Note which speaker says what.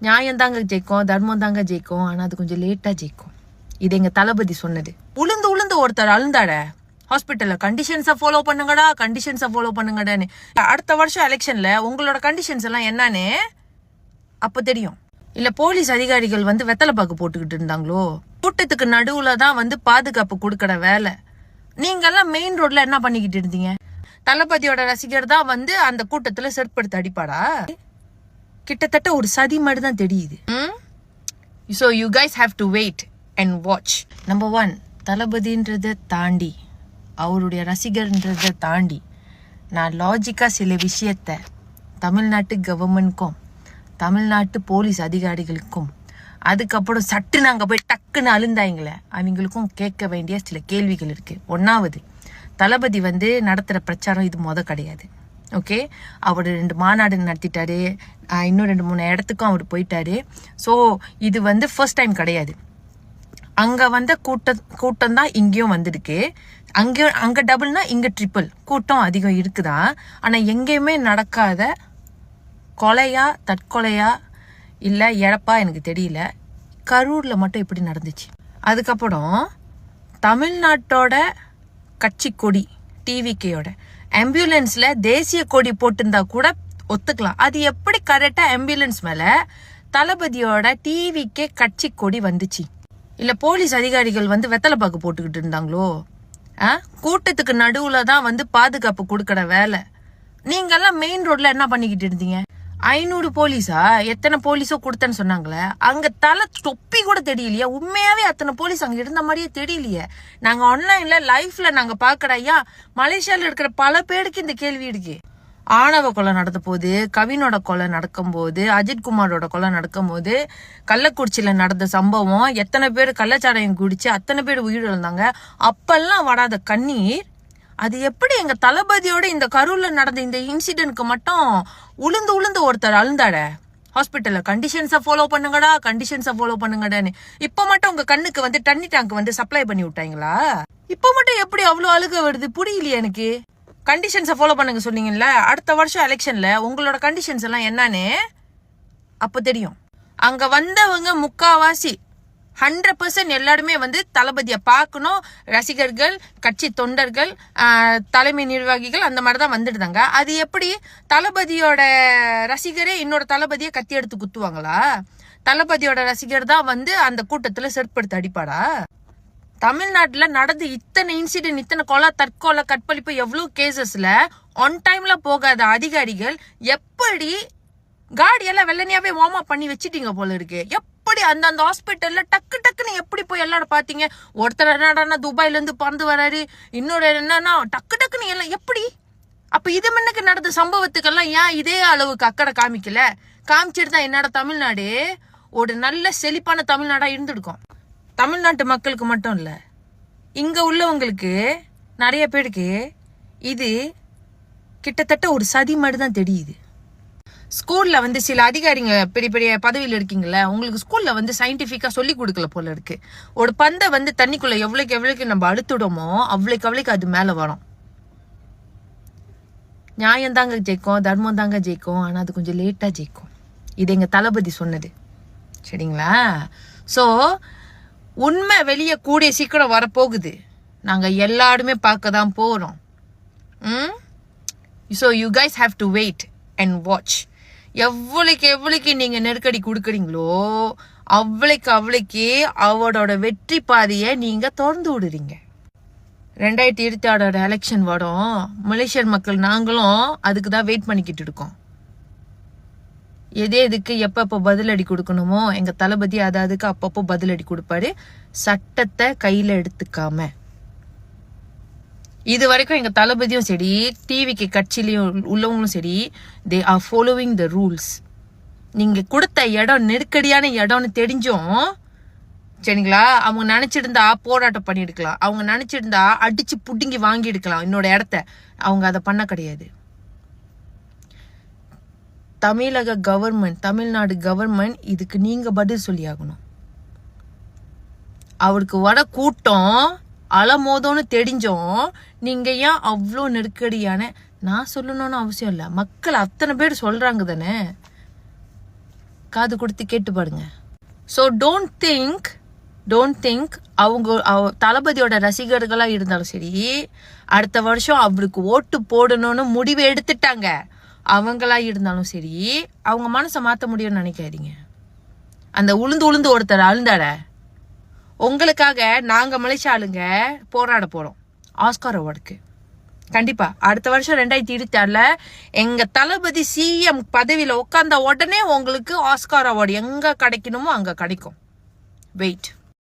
Speaker 1: நியாயம் தாங்க ஜெயிக்கும், தர்மம் தாங்க ஜெயிக்கும். ஆனா அது கொஞ்சம் லேட்டா ஜெயிக்கும். இது எங்க தளபதி சொன்னது. உளுந்து ஒருத்தர் அழுந்தாட ஹாஸ்பிட்டல்ல, கண்டிஷன்ஸை ஃபாலோ பண்ணுங்கடா, கண்டிஷன்ஸை ஃபாலோ பண்ணுங்கடான்னு. அடுத்த வருஷம் எலெக்ஷன்ல உங்களோட கண்டிஷன்ஸ் எல்லாம் என்னன்னு அப்ப தெரியும். இல்ல போலீஸ் அதிகாரிகள் வந்து வெத்தலை பாக்கு போட்டுக்கிட்டு இருந்தாங்களோ? கூட்டத்துக்கு நடுவுல தான் வந்து பாதுகாப்பு கொடுக்கற வேலை. நீங்க எல்லாம் மெயின் ரோட்ல என்ன பண்ணிக்கிட்டு இருந்தீங்க? தளபதியோட ரசிகர் தான் வந்து அந்த கூட்டத்துல செருப்படுத்த அடிப்பாடா? கிட்டத்தட்ட ஒரு சதி மாதிரி தான் தெரியுது. So you guys have to wait and watch. Number 1, தளபதின்றதை தாண்டி, அவருடைய ரசிகர்ன்றதை தாண்டி, நான் லாஜிக்கா சில விஷயத்த தமிழ்நாட்டு கவர்மெண்ட்க்கும் தமிழ்நாட்டு போலீஸ் அதிகாரிகளுக்கும் அதுக்கப்புறம் சட்டு நாங்க போய் டக்குன்னு அழுந்தாங்களே அவங்களுக்கும் கேட்க வேண்டிய சில கேள்விகள் இருக்கு. 1வது, தளபதி வந்து நடத்துற பிரச்சாரம் இது கிடையாது. ஓகே, அவர் 2 மாநாடு நடத்திட்டாரு, இன்னும் 2-3 இடத்துக்கும் அவர் போயிட்டாரு. ஸோ இது வந்து ஃபர்ஸ்ட் டைம் கிடையாது. அங்க வந்த கூட்டம் தான் இங்கேயும் வந்திருக்கு. அங்க டபுள்னா இங்க ட்ரிபிள் கூட்டம் அதிகம் இருக்குதா. ஆனா எங்கேயுமே நடக்காத கொலையா தற்கொலையா இல்ல இழப்பா எனக்கு தெரியல, கரூர்ல மட்டும் இப்படி நடந்துச்சு. அதுக்கப்புறம் தமிழ்நாட்டோட கட்சி கொடி டிவிகேயோட ஆம்புலன்ஸ்ல தேசிய கொடி போட்டிருந்தா கூட ஒத்துக்கலாம். அது எப்படி கரெக்டா ஆம்புலன்ஸ் மேல தளபதியோட டிவிகே கட்சி கொடி வந்துச்சு? இல்ல போலீஸ் அதிகாரிகள் வந்து வெத்தலை பாக்கு போட்டுக்கிட்டு இருந்தாங்களோ? கூட்டத்துக்கு நடுவுல தான் வந்து பாதுகாப்பு கொடுக்கற வேலை. நீங்க எல்லாம் மெயின் ரோட்ல என்ன பண்ணிக்கிட்டு இருந்தீங்க? 500 போலீஸா? எத்தனை போலீஸோ கொடுத்தேன்னு சொன்னாங்களே, அங்க தலை தொப்பி கூட தெரியலையா? உண்மையாவே அத்தனை போலீஸ் அங்க இருந்த மாதிரியே தெரியலையே. நாங்க ஆன்லைன்ல லைஃப்ல நாங்க பாக்கடையா, மலேசியால இருக்கிற பல பேருக்கு இந்த கேள்வி இருக்கு. ஆணவ கொலை நடந்த போது, கவினோட கொலை நடக்கும் போது, அஜித்குமாரோட கொலை நடக்கும் போது, கள்ளக்குறிச்சியில நடந்த சம்பவம், எத்தனை பேர் கள்ளச்சாராயம் குடிச்சு அத்தனை பேர் உயிரிழந்தாங்க. அப்பெல்லாம் வராத கண்ணீர் அது எப்படி எங்க தளபதியோட இந்த கரூர்ல நடந்த இந்த இன்சிடென்ட்க்கு மட்டும் உளுந்து ஒருத்தர் அழுந்தாட ஹாஸ்பிட்டல்ல, கண்டிஷன்ஸை ஃபாலோ பண்ணுங்கடா, கண்டிஷன்ஸை ஃபாலோ பண்ணுங்கடான்னு. இப்ப மட்டும் உங்க கண்ணுக்கு வந்து தண்ணி டேங்க் வந்து சப்ளை பண்ணி விட்டாங்களா? இப்ப மட்டும் எப்படி அவ்வளவு அழுக வருது புரியலையே எனக்கு. கண்டிஷன்ஸை ஃபாலோ பண்ணுங்க சொன்னீங்கல்ல, அடுத்த வருஷம் எலெக்ஷன்ல உங்களோட கண்டிஷன்ஸ் எல்லாம் என்னன்னு அப்ப தெரியும். அங்க வந்தவங்க முக்காவாசி 100% எல்லாருமே வந்து தளபதியை பார்க்கணும். ரசிகர்கள், கட்சி தொண்டர்கள், தலைமை நிர்வாகிகள் அந்த மாதிரிதான் வந்துடுதாங்க. அது எப்படி தளபதியோட ரசிகரே இன்னொரு தளபதியை கத்தி எடுத்து குத்துவாங்களா? தளபதியோட ரசிகர் தான் வந்து அந்த கூட்டத்துல செருப்படுத்த அடிப்பாடா? தமிழ்நாட்டுல நடந்து இத்தனை இன்சிடென்ட், இத்தனை கொலை, தற்கொலை, கற்பழிப்பு, எவ்வளவு கேசஸ்ல ஆன் டைம்ல போகாத அதிகாரிகள் எப்படி காடியெல்லாம் வெள்ளனியாவே வார்ம் அப் பண்ணி வச்சிட்டீங்க போல இருக்கு. எப்படி அந்த ஹாஸ்பிட்டல்ல டக்குன்னு எப்படி போய் எல்லாரும் பாத்தீங்க? ஒருத்தர் என்னடா துபாயில இருந்து பறந்து வராரு, இன்னொரு என்னன்னா டக்குன்னு எல்லாம் எப்படி? அப்ப இது முன்னுக்கு நடந்த சம்பவத்துக்கெல்லாம் ஏன் இதே அளவுக்கு அக்கறை காமிக்கல? காமிச்சிட்டு தான் என்னோட தமிழ்நாடு ஒரு நல்ல செழிப்பான தமிழ்நாடா இருந்துருக்கும். தமிழ்நாட்டு மக்களுக்கு மட்டும் இல்ல, இங்க உள்ளவங்களுக்கு நிறைய பேருக்கு இது கிட்டத்தட்ட ஒரு சதி மாதிரி தான் தெரியுது. ஸ்கூல்ல வந்து சில அதிகாரிங்க பெரிய பதவியில் இருக்கீங்களா, உங்களுக்கு ஸ்கூல்ல வந்து சயின்டிபிக்கா சொல்லி கொடுக்கல போல இருக்கு. ஒரு பந்தை வந்து தண்ணிக்குள்ள எவ்வளவுக்கு நம்ம அழுத்துடமோ அவ்வளவுக்கு அது மேல வரும். நியாயம் தாங்க ஜெயிக்கும், தர்மம் தாங்க ஜெயிக்கும். ஆனா அது கொஞ்சம் லேட்டா ஜெயிக்கும். இது எங்க தளபதி சொன்னது, சரிங்களா? சோ உண்மை வெளியே கூடிய சீக்கிரம் வரப்போகுது. நாங்க எல்லாருமே பார்க்க தான் போறோம். So you guys have to wait and watch. எவ்வளவுக்கு நீங்க நெருக்கடி கொடுக்குறீங்களோ அவ்வளவுக்கு அவரோட வெற்றி பாதையை நீங்க திறந்து விடுறீங்க. 2026 எலெக்ஷன் வரும். மலேசியர் மக்கள் நாங்களும் அதுக்கு தான் வெயிட் பண்ணிக்கிட்டு இருக்கோம். எதுக்கு எப்பப்போ பதிலடி கொடுக்கணுமோ எங்க தளபதி அதுக்கு அப்பப்போ பதிலடி கொடுப்பாரு, சட்டத்தை கையில எடுத்துக்காம. இது வரைக்கும் எங்க தளபதியும் சரி, டிவிக்கு கட்சியிலையும் உள்ளவங்களும் சரி, they are following the rules. நீங்க கொடுத்த இடம் நெருக்கடியான இடம்னு தெரிஞ்சும், சரிங்களா, அவங்க நினைச்சிருந்தா போராட்டம் பண்ணிருக்கலாம், அவங்க நினைச்சிருந்தா அடிச்சு புடுங்கி வாங்கி எடுக்கலாம் என்னோட இடத்த. அவங்க அதை பண்ண கிடையாது. தமிழக கவர்மெண்ட், தமிழ்நாடு கவர்மெண்ட் இதுக்கு நீங்க பதில் சொல்லி ஆகணும். அவருக்கு வர கூட்டம் அலமோதோன்னு தெரிஞ்சோம் நீங்க ஏன் அவ்வளோ நெருக்கடியான, நான் சொல்லணும்னு அவசியம் இல்லை, மக்கள் அத்தனை பேர் சொல்றாங்க தானே. காது கொடுத்து கேட்டு பாருங்க. ஸோ டோன்ட் திங்க் தளபதியோட ரசிகர்களா இருந்தாலும் சரி, அடுத்த வருஷம் அவருக்கு ஓட்டு போடணும்னு முடிவு எடுத்துட்டாங்க அவங்களா இருந்தாலும் சரி, அவங்க மனசை மாற்ற முடியும்னு நினைக்காதீங்க. அந்த உளுந்து ஒருத்தர் அழுந்தாட, உங்களுக்காக நாங்க மலேசியா ஆளுங்க போராட போறோம் ஆஸ்கார் அவார்டுக்கு. கண்டிப்பா அடுத்த வருஷம் 2026 எங்க தளபதி சிஎம் பதவியில உட்கார்ந்த உடனே உங்களுக்கு ஆஸ்கார் அவார்டு எங்க கிடைக்கணுமோ அங்க கிடைக்கும். வெயிட்.